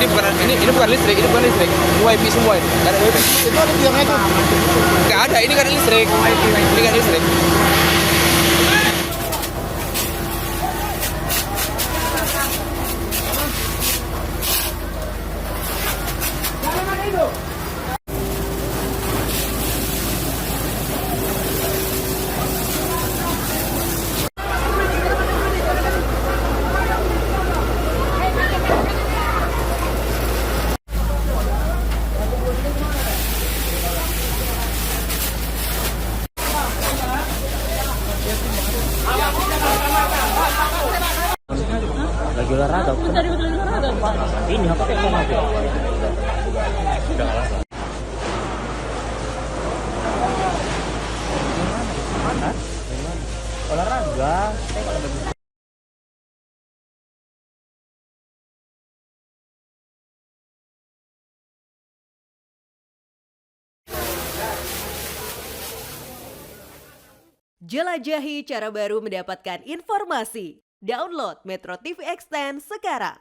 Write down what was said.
ini bukan listrik, ini bukan listrik. WiFi semua ini. Nggak ada WiFi. Itu ada tiangnya itu. Nggak ada, ini kan listrik. Ini kan listrik. Lagi olahraga. Tadi betul olahraga. Ini apa kayak kamu? Mana? Olahraga. Jelajahi cara baru mendapatkan informasi. Download Metro TV Extend sekarang.